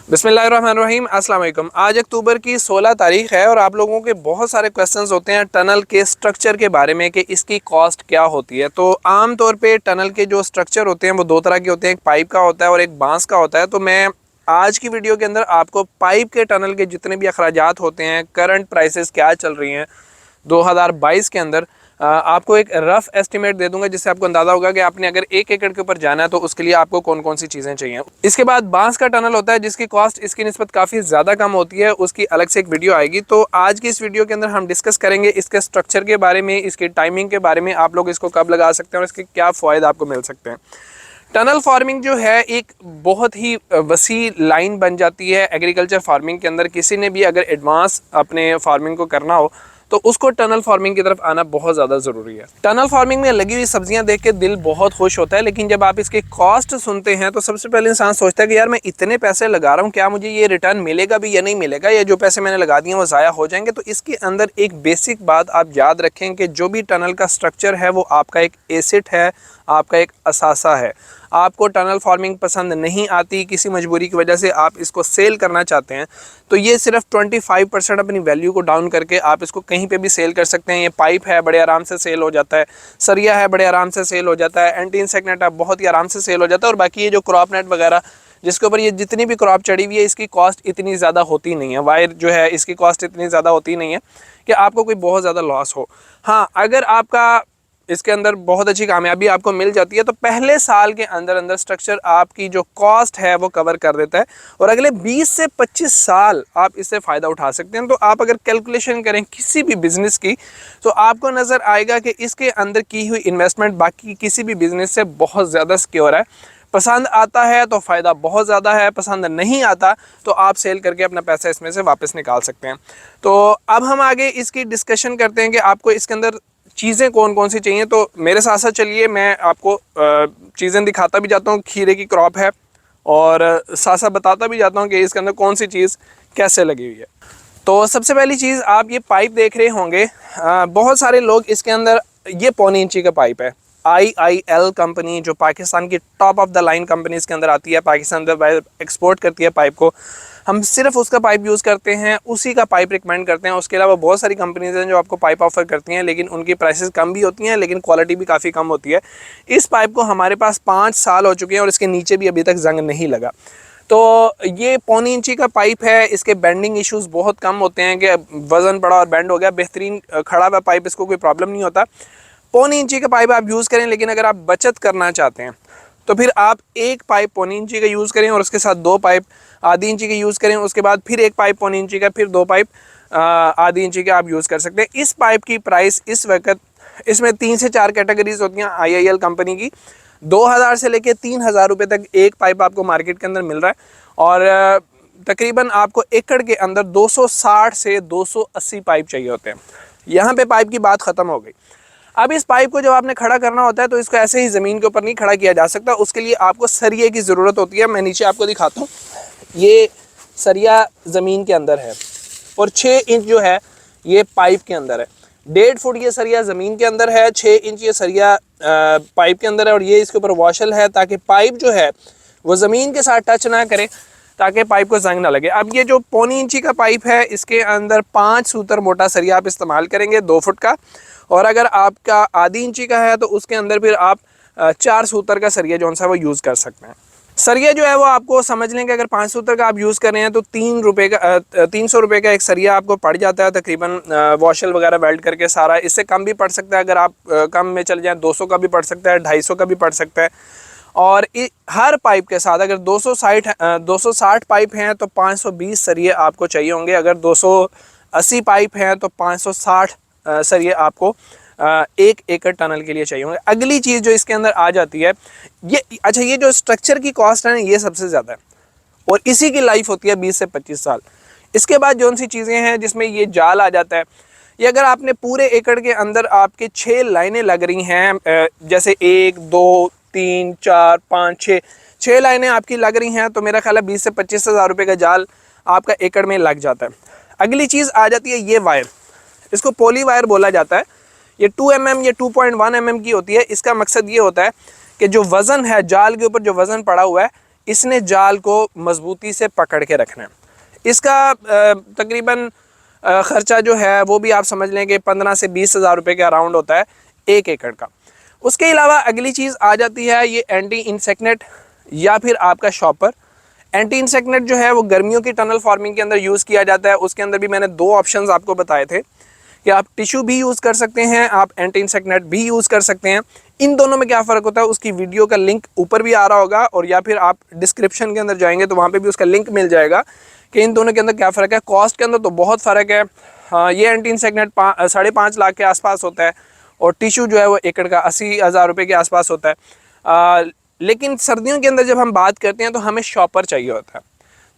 बिस्मिल्लाहिर्रहमानिर्रहीम, अस्सलाम वालेकुम। आज अक्टूबर की 16 तारीख है और आप लोगों के बहुत सारे क्वेश्चंस होते हैं टनल के स्ट्रक्चर के बारे में कि इसकी कॉस्ट क्या होती है। तो आम तौर पे टनल के जो स्ट्रक्चर होते हैं वो दो तरह के होते हैं, एक पाइप का होता है और एक बांस का होता है। तो मैं आज की वीडियो के अंदर आपको पाइप के टनल के जितने भी अखराजात होते हैं, करंट प्राइसेस क्या चल रही हैं 2022 के अंदर, आपको एक रफ़ एस्टिमेट दे दूंगा जिससे आपको अंदाज़ा होगा कि आपने अगर 1 एकड़ के ऊपर जाना है तो उसके लिए आपको कौन कौन सी चीज़ें चाहिए। इसके बाद बांस का टनल होता है जिसकी कॉस्ट इसकी निस्बत काफ़ी ज़्यादा कम होती है, उसकी अलग से एक वीडियो आएगी। तो आज की इस वीडियो के अंदर हम डिस्कस करेंगे इसके स्ट्रक्चर के बारे में, इसकी टाइमिंग के बारे में, आप लोग इसको कब लगा सकते हैं और इसके क्या फ़ायदे आपको मिल सकते हैं। टनल फार्मिंग जो है एक बहुत ही वसी लाइन बन जाती है एग्रीकल्चर फार्मिंग के अंदर। किसी ने भी अगर एडवांस अपने फार्मिंग को करना हो तो उसको टनल फार्मिंग की तरफ आना बहुत ज़्यादा ज़रूरी है। टनल फार्मिंग में लगी हुई सब्जियां देख के दिल बहुत खुश होता है, लेकिन जब आप इसकी कॉस्ट सुनते हैं तो सबसे पहले इंसान सोचता है कि यार मैं इतने पैसे लगा रहा हूँ, क्या मुझे ये रिटर्न मिलेगा भी या नहीं मिलेगा, या जो पैसे मैंने लगा दिए वो ज़ाया हो जाएंगे। तो इसके अंदर एक बेसिक बात आप याद रखें कि जो भी टनल का स्ट्रक्चर है वो आपका एक एसेट है, आपका एक असासा है। आपको टनल फार्मिंग पसंद नहीं आती, किसी मजबूरी की वजह से आप इसको सेल करना चाहते हैं, तो ये सिर्फ 25% अपनी वैल्यू को डाउन करके आप इसको कहीं पे भी सेल कर सकते हैं। ये पाइप है, बड़े आराम से सेल हो जाता है। सरिया है, बड़े आराम से सेल हो जाता है। एंटी इंसेक्ट नेट है, बहुत ही आराम से सेल हो जाता है। और बाकी ये जो क्रॉप नेट वगैरह जिसके ऊपर ये जितनी भी क्रॉप चढ़ी हुई है, इसकी कॉस्ट इतनी ज़्यादा होती नहीं है। वायर जो है इसकी कॉस्ट इतनी ज़्यादा होती नहीं है कि आपको कोई बहुत ज़्यादा लॉस हो। हाँ, अगर आपका इसके अंदर बहुत अच्छी कामयाबी आपको मिल जाती है तो पहले साल के अंदर अंदर स्ट्रक्चर आपकी जो कॉस्ट है वो कवर कर देता है और अगले 20 से 25 साल आप इससे फ़ायदा उठा सकते हैं। तो आप अगर कैलकुलेशन करें किसी भी बिज़नेस की तो आपको नज़र आएगा कि इसके अंदर की हुई इन्वेस्टमेंट बाकी किसी भी बिज़नेस से बहुत ज़्यादा सिक्योर है। पसंद आता है तो फ़ायदा बहुत ज़्यादा है, पसंद नहीं आता तो आप सेल करके अपना पैसा इसमें से वापस निकाल सकते हैं। तो अब हम आगे इसकी डिस्कशन करते हैं कि आपको इसके अंदर चीज़ें कौन कौन सी चाहिए। तो मेरे साथ साथ चलिए मैं आपको चीज़ें दिखाता भी जाता हूँ। खीरे की क्रॉप है और साथ साथ बताता भी जाता हूँ कि इसके अंदर कौन सी चीज़ कैसे लगी हुई है। तो सबसे पहली चीज़ आप ये पाइप देख रहे होंगे, बहुत सारे लोग इसके अंदर, ये 1.25 इंची का पाइप है। IIL कंपनी जो पाकिस्तान की top of the line company इसके अंदर आती है, पाकिस्तान एक्सपोर्ट करती है पाइप को। हम सिर्फ उसका पाइप यूज़ करते हैं, उसी का पाइप रिकमेंड करते हैं। उसके अलावा बहुत सारी कंपनीज हैं जो आपको पाइप ऑफर करती हैं, लेकिन उनकी प्राइसेस कम भी होती हैं, लेकिन क्वालिटी भी काफ़ी कम होती है। इस पाइप को हमारे पास 5 साल हो चुके हैं और इसके नीचे भी अभी तक जंग नहीं लगा। तो ये 1.25 इंची का पाइप है। इसके बेंडिंग इश्यूज़ बहुत कम होते हैं कि वज़न पड़ा और बेंड हो गया। बेहतरीन खड़ा हुआ पाइप, इसको कोई प्रॉब्लम नहीं होता। 1.25 इंची का पाइप आप यूज़ करें, लेकिन अगर आप बचत करना चाहते हैं तो फिर आप एक पाइप 1.25 इंची का यूज़ करें और उसके साथ 2 पाइप आधी इंची के यूज़ करें। उसके बाद फिर एक पाइप 1.25 इंची का, फिर 2 पाइप आधी इंची के आप यूज़ कर सकते हैं। इस पाइप की प्राइस इस वक्त, इसमें 3 से 4 कैटेगरीज होती हैं IIL कंपनी की। 2000 से लेके 3000 रुपये तक एक पाइप आपको मार्केट के अंदर मिल रहा है और तकरीबन आपको एकड़ के अंदर 260 से 280 पाइप चाहिए होते हैं। यहाँ पे पाइप की बात ख़त्म हो गई। अब इस पाइप को जब आपने खड़ा करना होता है तो इसको ऐसे ही ज़मीन के ऊपर नहीं खड़ा किया जा सकता, उसके लिए आपको सरिये की ज़रूरत होती है। मैं नीचे आपको दिखाता हूँ, ये सरिया ज़मीन के अंदर है और 6 इंच जो है ये पाइप के अंदर है। 1.5 फुट ये सरिया ज़मीन के अंदर है, 6 इंच ये सरिया पाइप के अंदर है और ये इसके ऊपर वॉशल है ताकि पाइप जो है वो ज़मीन के साथ टच ना करे, ताकि पाइप को जंग ना लगे। अब ये जो 1.25 इंची का पाइप है इसके अंदर 5 सूतर मोटा सरिया आप इस्तेमाल करेंगे 2 फुट का, और अगर आपका आधी इंची का है तो उसके अंदर फिर आप 4 सूतर का सरिया जो सा वो यूज़ कर सकते हैं। सरिया जो है वो आपको समझ लें कि अगर 5 सूतर का आप यूज़ कर रहे हैं तो 300 रुपये का एक सरिया आपको पड़ जाता है तकरीबन, वॉशल वगैरह वेल्ड करके सारा। इससे कम भी पड़ सकता है, अगर आप कम में चल जाएँ 200 का भी पड़ सकता है, 250 का भी पड़ सकता है। और हर पाइप के साथ अगर 260 पाइप हैं तो 520 सरिये आपको चाहिए होंगे। अगर 280 पाइप हैं तो 560 सरिये आपको 1 एकड़ टनल के लिए चाहिए होंगे। अगली चीज़ जो इसके अंदर आ जाती है, ये अच्छा, ये जो स्ट्रक्चर की कॉस्ट है ना, ये सबसे ज़्यादा है और इसी की लाइफ होती है 20 से 25 साल। इसके बाद जो सी चीज़ें हैं जिसमें ये जाल आ जाता है, ये अगर आपने पूरे एकड़ के अंदर आपके 6 लाइनें लग रही हैं, जैसे 1 2 3 4 5 6 लाइनें आपकी लग रही हैं, तो मेरा ख्याल है 20 से 25 हज़ार रुपये का जाल आपका एकड़ में लग जाता है। अगली चीज़ आ जाती है ये वायर, इसको पोली वायर बोला जाता है। ये 2 mm या 2.1 mm की होती है। इसका मकसद ये होता है कि जो वज़न है, जाल के ऊपर जो वज़न पड़ा हुआ है, इसने जाल को मजबूती से पकड़ के रखना है। इसका तकरीबन ख़र्चा जो है वो भी आप समझ लें कि 15 से 20 हज़ार रुपये के अराउंड होता है 1 एकड़ का। उसके अलावा अगली चीज़ आ जाती है ये एंटी इंसेक्ट नेट या फिर आपका शॉपर। एंटी इंसेक्ट नेट जो है वो गर्मियों की टनल फार्मिंग के अंदर यूज़ किया जाता है। उसके अंदर भी मैंने 2 ऑप्शंस आपको बताए थे कि आप टिश्यू भी यूज़ कर सकते हैं, आप एंटी इंसेक्ट नेट भी यूज़ कर सकते हैं। इन दोनों में क्या फ़र्क होता है उसकी वीडियो का लिंक ऊपर भी आ रहा होगा, और या फिर आप डिस्क्रिप्शन के अंदर जाएंगे तो वहाँ पे भी उसका लिंक मिल जाएगा कि इन दोनों के अंदर क्या फ़र्क है। कॉस्ट के अंदर तो बहुत फ़र्क है। हाँ, ये एंटी इंसेक्ट नेट 5.5 लाख के आसपास होता है और टिश्यू जो है वो एकड़ का 80 हज़ार रुपये के आसपास होता है। लेकिन सर्दियों के अंदर जब हम बात करते हैं तो हमें शॉपर चाहिए होता है।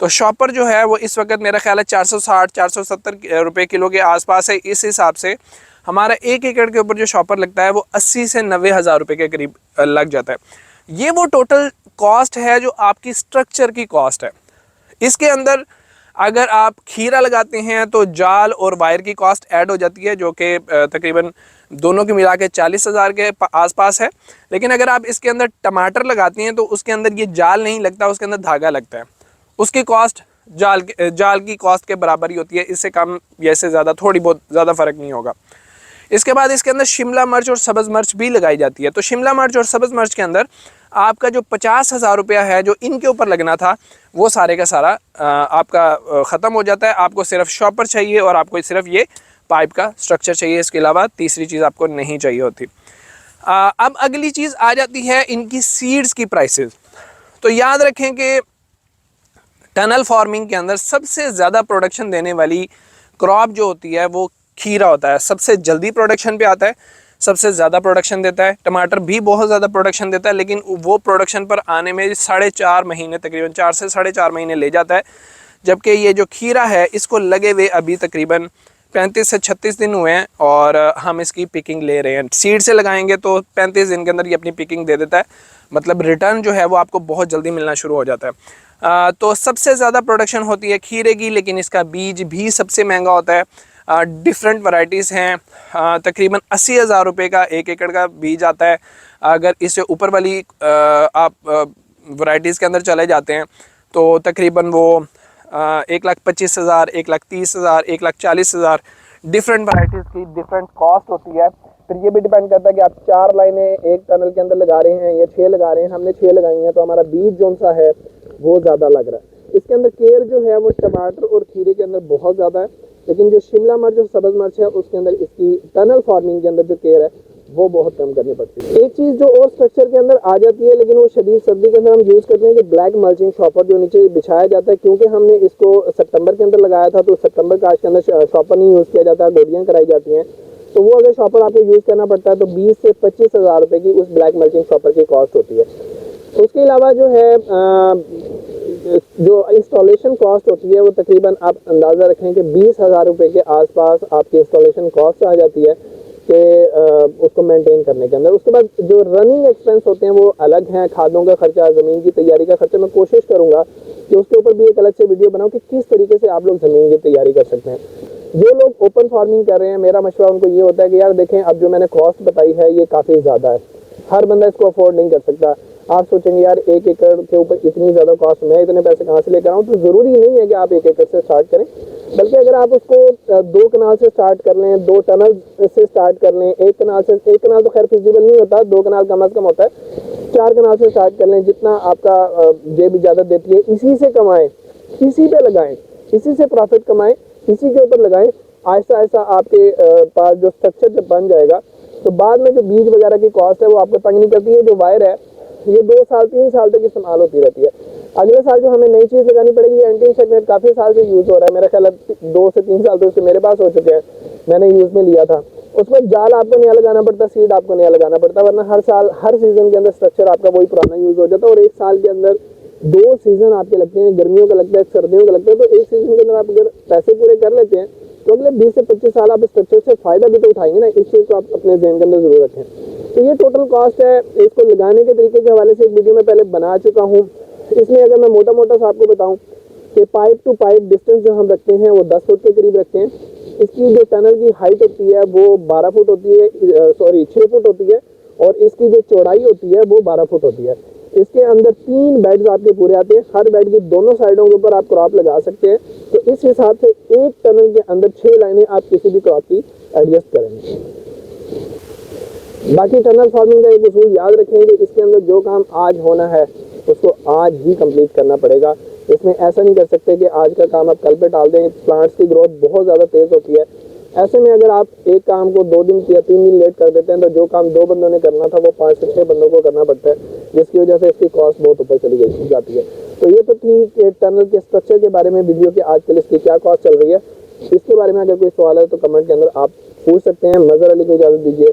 तो शॉपर जो है वो इस वक्त मेरा ख्याल है 460-470 रुपये किलो के आसपास है। इस हिसाब से हमारा 1 एकड़ के ऊपर जो शॉपर लगता है वो 80 से 90 हज़ार रुपये के करीब लग जाता है। ये वो टोटल कॉस्ट है जो आपकी स्ट्रक्चर की कॉस्ट है। इसके अंदर अगर आप खीरा लगाते हैं तो जाल और वायर की कॉस्ट ऐड हो जाती है, जो कि तकरीबन दोनों के मिला के 40 हज़ार के आसपास है। लेकिन अगर आप इसके अंदर टमाटर लगाते हैं तो उसके अंदर ये जाल नहीं लगता, उसके अंदर धागा लगता है। उसकी कॉस्ट जाल की कॉस्ट के बराबर ही होती है, इससे कम या इससे ज़्यादा थोड़ी बहुत ज़्यादा फ़र्क नहीं होगा। इसके बाद इसके अंदर शिमला मिर्च और सब्ज़ मिर्च भी लगाई जाती है। तो शिमला मिर्च और सब्ज़ मिर्च के अंदर आपका जो 50 हज़ार रुपया है जो इनके ऊपर लगना था वो सारे का सारा आपका ख़त्म हो जाता है। आपको सिर्फ शॉपर चाहिए और आपको सिर्फ ये पाइप का स्ट्रक्चर चाहिए। इसके अलावा तीसरी चीज़ आपको नहीं चाहिए होती। अब अगली चीज़ आ जाती है इनकी सीड्स की प्राइसेस। तो याद रखें कि टनल फार्मिंग के अंदर सबसे ज़्यादा प्रोडक्शन देने वाली क्रॉप जो होती है वो खीरा होता है। सबसे जल्दी प्रोडक्शन पे आता है, सबसे ज़्यादा प्रोडक्शन देता है। टमाटर भी बहुत ज़्यादा प्रोडक्शन देता है, लेकिन वो प्रोडक्शन पर आने में 4.5 महीने, तकरीबन 4 से 4.5 महीने ले जाता है। जबकि ये जो खीरा है इसको लगे हुए अभी तकरीबन 35 से 36 दिन हुए हैं और हम इसकी पिकिंग ले रहे हैं। सीड से लगाएंगे तो 35 दिन के अंदर ये अपनी पिकिंग दे देता है, मतलब रिटर्न जो है वो आपको बहुत जल्दी मिलना शुरू हो जाता है। तो सबसे ज़्यादा प्रोडक्शन होती है खीरे की, लेकिन इसका बीज भी सबसे महंगा होता है। डिफरेंट वैरायटीज़ हैं। तकरीबन 80 हज़ार रुपये का 1 एकड़ का बीज आता है। अगर इससे ऊपर वाली आप वैरायटीज़ के अंदर चले जाते हैं तो तकरीबन वो 1,25,000, 1,30,000, 1,40,000 डिफरेंट वैरायटीज़ की डिफरेंट कॉस्ट होती है। फिर ये भी डिपेंड करता है कि आप 4 लाइनें एक टनल के अंदर लगा रहे हैं या 6 लगा रहे हैं। हमने 6 लगाई हैं तो हमारा बीज जो सा है वो ज़्यादा लग रहा है। इसके अंदर केयर जो है वो टमाटर और खीरे के अंदर बहुत ज़्यादा है, लेकिन जो शिमला मिर्च और सब्ज़ मिर्च है उसके अंदर इसकी टनल फार्मिंग के अंदर जो केयर है वो बहुत कम करनी पड़ती है। एक चीज़ जो और स्ट्रक्चर के अंदर आ जाती है, लेकिन वो शदीद सर्दी के अंदर हम यूज़ करते हैं कि ब्लैक मल्चिंग शॉपर जो नीचे बिछाया जाता है। क्योंकि हमने इसको सितंबर के अंदर लगाया था तो सितंबर काश के अंदर शॉपर नहीं यूज़ किया जाता, गोलियाँ कराई जाती हैं। तो वो अगर शॉपर आपको यूज़ करना पड़ता है तो 20 से 25 हज़ार रुपये की उस ब्लैक मल्चिंग शॉपर की कॉस्ट होती है। उसके अलावा जो है जो इंस्टॉलेशन कॉस्ट होती है वो तकरीबन आप अंदाज़ा रखें कि 20 हज़ार रुपये के आसपास आपकी इंस्टॉलेशन कॉस्ट आ जाती है कि उसको मेंटेन करने के अंदर। उसके बाद जो रनिंग एक्सपेंस होते हैं वो अलग हैं, खादों का खर्चा, ज़मीन की तैयारी का खर्चा। मैं कोशिश करूँगा कि उसके ऊपर भी एक अलग से वीडियो बनाऊँ कि किस तरीके से आप लोग ज़मीन की तैयारी कर सकते हैं। जो लोग ओपन फार्मिंग कर रहे हैं मेरा मशवरा उनको ये होता है कि यार देखें, अब जो मैंने कॉस्ट बताई है ये काफ़ी ज़्यादा है, हर बंदा इसको अफोर्ड नहीं कर सकता। आप सोचेंगे यार 1 एकड़ के ऊपर इतनी ज़्यादा कॉस्ट, मैं इतने पैसे कहाँ से लेकर आऊँ। तो ज़रूरी नहीं है कि आप 1 एकड़ से स्टार्ट करें, बल्कि अगर आप उसको 2 कनाल से स्टार्ट कर लें, 2 टनल से स्टार्ट कर लें, 1 कनाल तो खैर फिजिबल नहीं होता, 2 कनाल कम अज़ कम होता है, 4 कनाल से स्टार्ट कर लें। जितना आपका जेब इजाज़त देती है इसी से कमाएँ, इसी पे लगाएं, इसी से प्रॉफिट कमाएं, इसी के ऊपर लगाएं। आहिस्ता आहिस्ता आपके पास जो स्ट्रक्चर जब बन जाएगा तो बाद में जो बीज वगैरह की कॉस्ट है वो आपको तंग नहीं करती है। जो वायर है ये 2 साल 3 साल तक इस्तेमाल होती रहती है। अगले साल जो हमें नई चीज़ लगानी पड़ेगी, एंटी इंसेक्ट नेट काफ़ी साल से यूज़ हो रहा है, मेरा ख्याल 2 से 3 साल तो उसके मेरे पास हो चुके हैं, मैंने यूज़ में लिया था। उसमें जाल आपको नया लगाना पड़ता, सीड आपको नया लगाना पड़ता, वरना हर साल हर सीज़न के अंदर स्ट्रक्चर आपका वही पुराना यूज़ हो जाता है। और 1 साल के अंदर 2 सीज़न आपके लगते हैं, गर्मियों का लगता है, सर्दियों का लगता है। तो 1 सीज़न के अंदर आप अगर पैसे पूरे कर लेते हैं तो अगले 20 से 25 साल आप इस स्ट्रक्चर से फ़ायदा भी तो उठाएंगे ना। इस चीज़ को आप अपने ज़हन के अंदर ज़रूर रखें। तो ये टोटल कॉस्ट है। इसको लगाने के तरीके के हवाले से एक वीडियो में पहले बना चुका हूँ। इसमें अगर मैं मोटा मोटा सा आपको बताऊँ कि पाइप टू पाइप डिस्टेंस जो हम रखते हैं वो 10 फुट के करीब रखते हैं। इसकी जो टनल की हाइट होती है वो 12 फुट होती है, 6 फुट होती है, और इसकी जो चौड़ाई होती है वो 12 फुट होती है। इसके अंदर 3 बेड्स आपके पूरे आते हैं। हर बेड की दोनों साइडों के ऊपर आप क्रॉप लगा सकते हैं। तो इस हिसाब से एक टनल के अंदर 6 लाइनें आप किसी भी क्रॉप की एडजस्ट करेंगे। बाकी टनल फार्मिंग का एक उसूल याद रखें कि इसके अंदर जो काम आज होना है उसको आज ही कंप्लीट करना पड़ेगा। इसमें ऐसा नहीं कर सकते कि आज का काम आप कल पे टाल दें। प्लांट्स की ग्रोथ बहुत ज़्यादा तेज़ होती है। ऐसे में अगर आप एक काम को 2 दिन या 3 दिन लेट कर देते हैं तो जो काम 2 बंदों ने करना था वो 5 से 6 बंदों को करना पड़ता है, जिसकी वजह से इसकी कॉस्ट बहुत ऊपर चली जाती है। तो ये तो थी कि टनल के स्ट्रक्चर के बारे में वीडियो के आजकल इसकी क्या कॉस्ट चल रही है। इसके बारे में अगर कोई सवाल है तो कमेंट के अंदर आप पूछ सकते हैं। मज़हर अली को इजाज़त दीजिए।